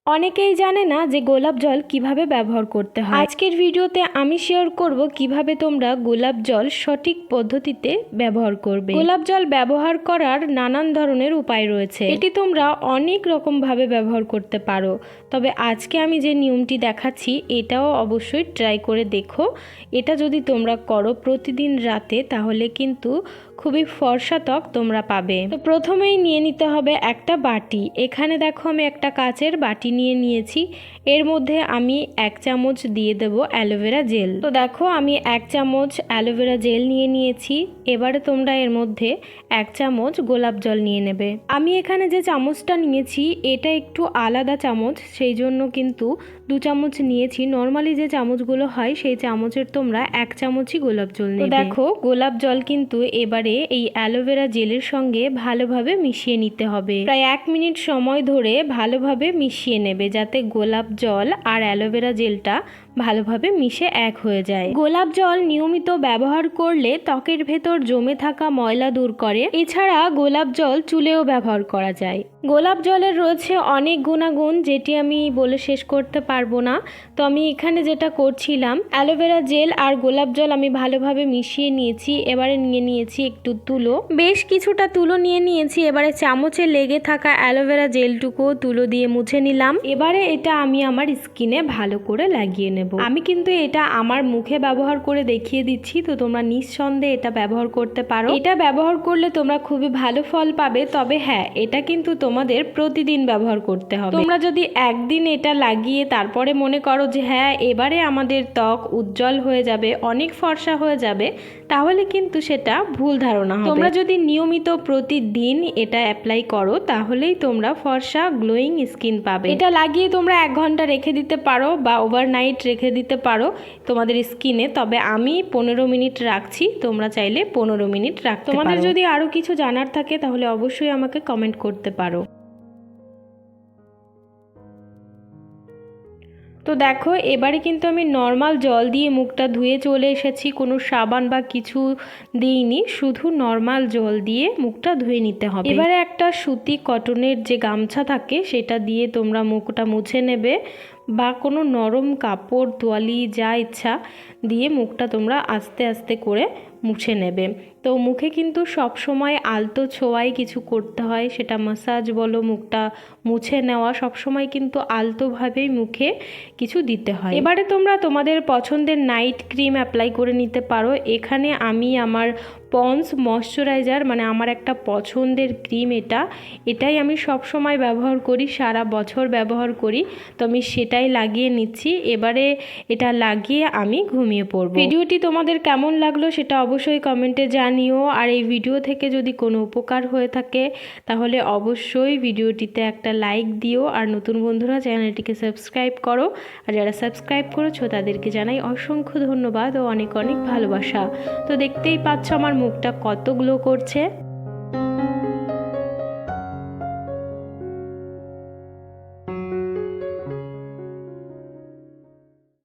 অনেকেই জানে না যে গোলাপ জল কিভাবে ব্যবহার করতে হয়। আজকের ভিডিওতে আমি শেয়ার করব কিভাবে তোমরা গোলাপ জল সঠিক পদ্ধতিতে ব্যবহার করবে। গোলাপ জল ব্যবহার করার নানান ধরনের উপায় রয়েছে, এটি তোমরা অনেক রকম ভাবে ব্যবহার করতে পারো। তবে আজকে আমি যে নিয়মটি দেখাচ্ছি এটাও অবশ্যই ট্রাই করে দেখো। এটা যদি তোমরা করো প্রতিদিন রাতে তাহলে কিন্তু খুবই ফর্সা ত্বক তোমরা পাবে। তো প্রথমেই নিয়ে নিতে হবে একটা বাটি। এখানে দেখো আমি একটা কাচের বাটি নিয়ে নিয়েছি। এর মধ্যে আমি 1 চামচ দিয়ে দেব অ্যালোভেরা জেল। তো দেখো আমি 1 চামচ অ্যালোভেরা জেল নিয়ে নিয়েছি। এবারে তোমরা এর মধ্যে 1 চামচ গোলাপ জল নিয়ে নেবে। আমি এখানে যে চামচটা নিয়েছি এটা একটু আলাদা চামচ, সেই জন্য কিন্তু 2 চামচ নিয়েছি। নর্মালি যে চামচগুলো হয় সেই চামচের তোমরা 1 চামচই গোলাপ জল নেবে। তো দেখো গোলাপ জল কিন্তু এবারে এই অ্যালোভেরা জেলের সঙ্গে ভালোভাবে মিশিয়ে নিতে হবে। প্রায় 1 মিনিট সময় ধরে ভালোভাবে মিশিয়ে নেবে যাতে গোলাপ জল আর অ্যালোভেরা জেলটা ভালোভাবে মিশে এক হয়ে যায়। গোলাপ জল নিয়মিত ব্যবহার করলে ত্বকের ভেতর জমে থাকা ময়লা দূর করে। এছাড়া গোলাপ জল চুলেও ব্যবহার করা যায়। গোলাপ জলের রয়েছে অনেক গুণাগুণ যেটি আমি বলে শেষ করতে পারবো না। তো আমি এখানে যেটা করছিলাম, অ্যালোভেরা জেল আর গোলাপ জল আমি ভালোভাবে মিশিয়ে নিয়েছি। এবারে নিয়ে নিয়েছি একটু তুলো, বেশ কিছুটা তুলো নিয়ে নিয়েছি। এবারে চামচে লেগে থাকা অ্যালোভেরা জেলটুকু তুলো দিয়ে মুছে নিলাম। এবারে এটা আমি আমার স্কিনে ভালো করে লাগিয়ে নেব। আমি কিন্তু এটা আমার মুখে ব্যবহার করে দেখিয়ে দিচ্ছি, তো তোমরা নিঃসন্দেহে এটা ব্যবহার করতে পারো। এটা ব্যবহার করলে তোমরা খুবই ভালো ফল পাবে। তবে হ্যাঁ, এটা কিন্তু তোমাদের প্রতিদিন ব্যবহার করতে হবে। তোমরা যদি একদিন এটা লাগিয়ে তারপরে মনে করো যে হ্যাঁ এবারে আমাদের ত্বক উজ্জ্বল হয়ে যাবে, অনেক ফর্সা হয়ে যাবে, তাহলে কিন্তু সেটা ভুল ধারণা হবে। তোমরা যদি নিয়মিত প্রতিদিন এটা অ্যাপ্লাই করো তাহলেই তোমরা ফর্সা গ্লোয়িং স্কিন পাবে। এটা লাগিয়ে তোমরা 1 ঘন্টা রেখে দিতে পারো বা ওভারনাইট রেখে দিতে পারো তোমাদের স্কিনে। তবে আমি 15 মিনিট রাখছি, তোমরা চাইলে 15 মিনিট রাখতে পারো। তোমাদের যদি আরো কিছু জানার থাকে তাহলে অবশ্যই আমাকে কমেন্ট করতে পারো। তো দেখো এবারে কিন্তু আমি নর্মাল জল দিয়ে মুখটা ধুয়ে চলে এসেছি, কোনো সাবান বা কিছু দিইনি, শুধু নর্মাল জল দিয়ে মুখটা ধুয়ে নিতে হবে। এবারে একটা সুতি কটনের যে গামছা থাকে সেটা দিয়ে তোমরা মুখটা মুছে নেবে, বা কোনো নরম কাপড় তোয়ালি যা ইচ্ছা দিয়ে মুখটা তোমরা আস্তে আস্তে করে মুছে নেবে। তো মুখে কিন্তু সব সময় আলতো ছোঁয়ায় কিছু করতে হয়, সেটা ম্যাসাজ বলো, মুখটা মুছে নেওয়া, সব সময় কিন্তু আলতোভাবেই মুখে কিছু দিতে হয়। এবারে তোমরা তোমাদের পছন্দের নাইট ক্রিম অ্যাপ্লাই করে নিতে পারো। এখানে আমি আমার পন্স ময়শ্চারাইজার, মানে আমার একটা পছন্দের ক্রিম, এটাই আমি সব সময় ব্যবহার করি, সারা বছর ব্যবহার করি। তো আমি সেটাই লাগিয়ে নিচ্ছি। এবারে এটা লাগিয়ে আমি ঘুমিয়ে পড়ব। ভিডিওটি তোমাদের কেমন লাগলো সেটা অবশ্যই কমেন্টে জানিও। আর এই ভিডিও থেকে যদি কোনো উপকার হয়ে থাকে তাহলে অবশ্যই ভিডিওটিতে একটা লাইক দিও। আর নতুন বন্ধুরা চ্যানেলটিকে সাবস্ক্রাইব করো। আর যারা সাবস্ক্রাইব করেছো তাদেরকে জানাই অসংখ্য ধন্যবাদ ও অনেক অনেক ভালোবাসা। তো দেখতেই পাচ্ছ আমার মুখটা কত গ্লো করছে।